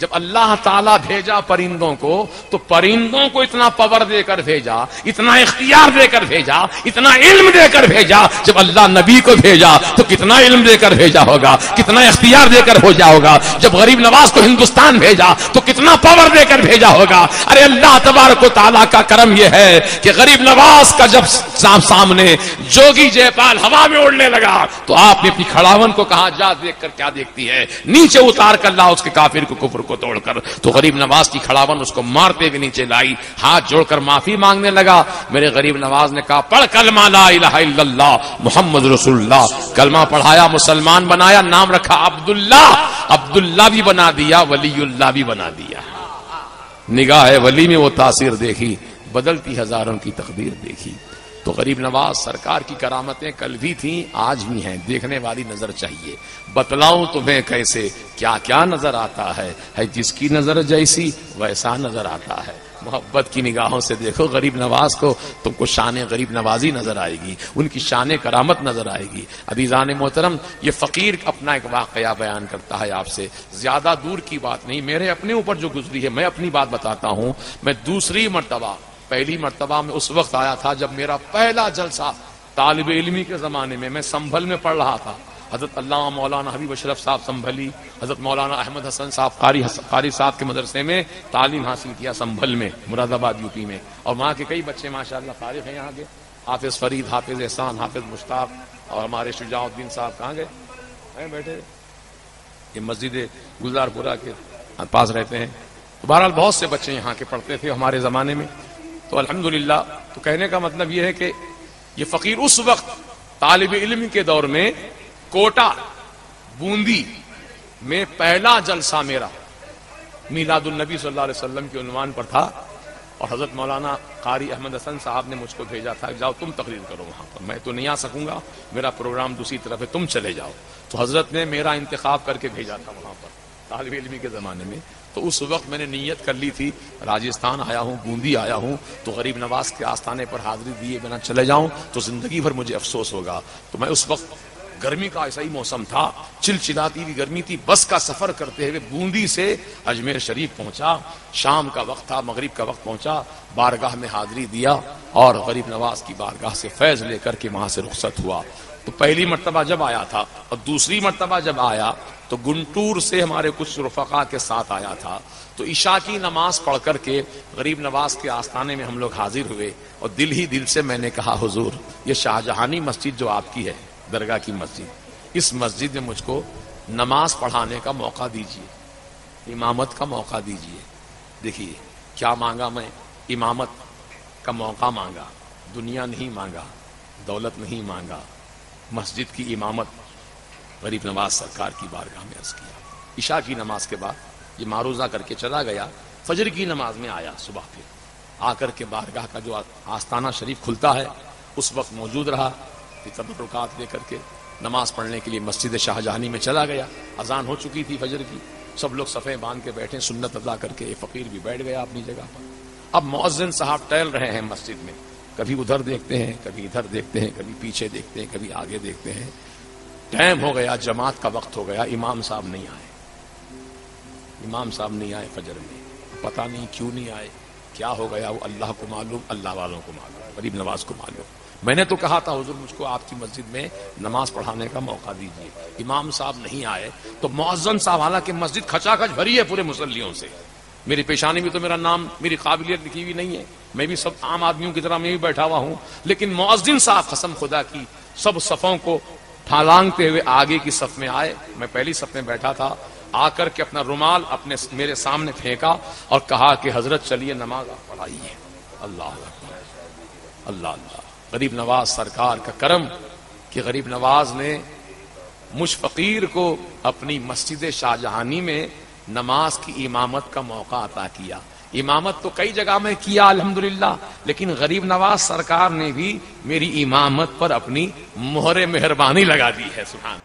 جب اللہ تعالیٰ بھیجا پرندوں کو تو پرندوں کو اتنا پاور دے کر بھیجا، اتنا اختیار دے کر بھیجا، اتنا علم دے کر بھیجا۔ جب اللہ نبی کو بھیجا تو کتنا علم دے کر بھیجا ہوگا، کتنا اختیار دے کر بھیجا ہوگا۔ جب غریب نواز کو ہندوستان بھیجا تو کتنا پاور دے کر بھیجا ہوگا۔ ارے اللہ تبارک و تعالیٰ کا کرم یہ ہے کہ غریب نواز کا جب سامنے جوگی جے پال ہوا میں اڑنے لگا تو آپ نے اپنی کھڑاون کو کہا جا دیکھ کر کیا دیکھتی ہے، نیچے اتار کر لا اس کے کافر کو، کفر کو توڑ کر۔ تو غریب نواز کی کھڑاون اس کو مارتے ہوئے نیچے لائی، ہاتھ جوڑ کر معافی مانگنے لگا۔ میرے غریب نواز نے کہا پڑھ کلمہ لا الہ الا اللہ محمد رسول اللہ، کلمہ پڑھایا، مسلمان بنایا، نام رکھا عبداللہ، عبداللہ بھی بنا دیا، ولی اللہ بھی بنا دیا۔ نگاہ ولی میں وہ تاثیر دیکھی، بدلتی ہزاروں کی تقدیر دیکھی۔ تو غریب نواز سرکار کی کرامتیں کل بھی تھیں، آج بھی ہیں، دیکھنے والی نظر چاہیے۔ بتلاؤں تمہیں کیسے کیا کیا نظر آتا ہے جس کی نظر جیسی ویسا نظر آتا ہے۔ محبت کی نگاہوں سے دیکھو غریب نواز کو، تم کو شان غریب نوازی نظر آئے گی، ان کی شان کرامت نظر آئے گی۔ عزیزان محترم، یہ فقیر اپنا ایک واقعہ بیان کرتا ہے آپ سے، زیادہ دور کی بات نہیں، میرے اپنے اوپر جو گزری ہے میں اپنی بات بتاتا ہوں۔ میں دوسری مرتبہ، پہلی مرتبہ میں اس وقت آیا تھا جب میرا پہلا جلسہ طالب علمی کے زمانے میں سنبھل میں پڑھ رہا تھا۔ حضرت علامہ مولانا حبیب اشرف صاحب سنبھلی، حضرت مولانا احمد حسن صاحب قاری صاحب کے مدرسے میں تعلیم حاصل کیا سنبھل میں، مراد آباد یو پی میں، اور وہاں کے کئی بچے ماشاءاللہ فارغ ہیں یہاں کے، حافظ فرید، حافظ احسان، حافظ مشتاق، اور ہمارے شجاع الدین صاحب کہاں گئے ہیں بیٹھے، یہ مسجد گلزار پورہ کے پاس رہتے ہیں۔ بہرحال بہت سے بچے یہاں کے پڑھتے تھے ہمارے زمانے میں۔ تو الحمدللہ، تو کہنے کا مطلب یہ ہے کہ یہ فقیر اس وقت طالب علم کے دور میں کوٹا بوندی میں پہلا جلسہ میرا میلاد النبی صلی اللہ علیہ وسلم کے عنوان پر تھا، اور حضرت مولانا قاری احمد حسن صاحب نے مجھ کو بھیجا تھا جاؤ تم تقریر کرو وہاں پر، میں تو نہیں آ سکوں گا، میرا پروگرام دوسری طرف ہے، تم چلے جاؤ۔ تو حضرت نے میرا انتخاب کر کے بھیجا تھا وہاں پر طالب علمی کے زمانے میں۔ تو اس وقت میں نے نیت کر لی تھی راجستھان آیا ہوں، بوندی آیا ہوں، تو غریب نواز کے آستانے پر حاضری دیے بنا چلے جاؤں تو زندگی بھر مجھے افسوس ہوگا۔ تو میں اس وقت گرمی کا ایسا ہی موسم تھا، چلچلاتی ہوئی گرمی تھی، بس کا سفر کرتے ہوئے بوندی سے اجمیر شریف پہنچا، شام کا وقت تھا، مغرب کا وقت پہنچا، بارگاہ میں حاضری دیا اور غریب نواز کی بارگاہ سے فیض لے کر کے وہاں سے رخصت ہوا۔ تو پہلی مرتبہ جب آیا تھا اور دوسری مرتبہ جب آیا تو گنٹور سے ہمارے کچھ رفقا کے ساتھ آیا تھا۔ تو عشاء کی نماز پڑھ کر کے غریب نواز کے آستانے میں ہم لوگ حاضر ہوئے، اور دل ہی دل سے میں نے کہا حضور یہ شاہجہانی مسجد جو آپ کی ہے، درگاہ کی مسجد، اس مسجد میں مجھ کو نماز پڑھانے کا موقع دیجیے، امامت کا موقع دیجیے۔ دیکھیے کیا مانگا میں، امامت کا موقع مانگا، دنیا نہیں مانگا، دولت نہیں مانگا، مسجد کی امامت غریب نواز سرکار کی بارگاہ میں عرض کیا۔ عشاء کی نماز کے بعد یہ معروضہ کر کے چلا گیا، فجر کی نماز میں آیا، صبح پھر آ کر کے بارگاہ کا جو آستانہ شریف کھلتا ہے اس وقت موجود رہا، تبرکات لے کر کے نماز پڑھنے کے لیے مسجد شاہجہانی میں چلا گیا۔ اذان ہو چکی تھی فجر کی، سب لوگ صفیں باندھ کے بیٹھے، سنت ادا کر کے، فقیر بھی بیٹھ گیا اپنی جگہ پر۔ اب مؤذن صاحب ٹہل رہے ہیں مسجد میں، کبھی ادھر دیکھتے ہیں، کبھی ادھر دیکھتے ہیں، کبھی پیچھے دیکھتے ہیں، کبھی آگے دیکھتے ہیں۔ ٹائم ہو گیا، جماعت کا وقت ہو گیا، امام صاحب نہیں آئے، امام صاحب نہیں آئے فجر میں، پتہ نہیں کیوں نہیں آئے، کیا ہو گیا وہ اللہ کو معلوم، اللہ والوں کو معلوم، غریب نواز کو معلوم۔ میں نے تو کہا تھا حضور مجھ کو آپ کی مسجد میں نماز پڑھانے کا موقع دیجیے، امام صاحب نہیں آئے تو مؤذن صاحب، حالانکہ مسجد کھچا کھچ بھری ہے پورے مصلیوں سے، میری پیشانی میں تو میرا نام، میری قابلیت لکھی ہوئی نہیں ہے، میں بھی سب عام آدمیوں کی طرح میں بھی بیٹھا ہوا ہوں، لیکن مؤذن صاحب قسم خدا کی سب صفوں کو پھالانگتے ہوئے آگے کی صف میں آئے، میں پہلی صف میں بیٹھا تھا، آ کر کے اپنا رومال میرے سامنے پھینکا اور کہا کہ حضرت چلیے نماز آپ پڑھائیے۔ اللہ اکبر، اللہ اللہ، غریب نواز سرکار کا کرم کہ غریب نواز نے مجھ فقیر کو اپنی مسجد شاہجہانی میں نماز کی امامت کا موقع عطا کیا۔ امامت تو کئی جگہ میں کیا الحمدللہ، لیکن غریب نواز سرکار نے بھی میری امامت پر اپنی مہر مہربانی لگا دی ہے، سبحان۔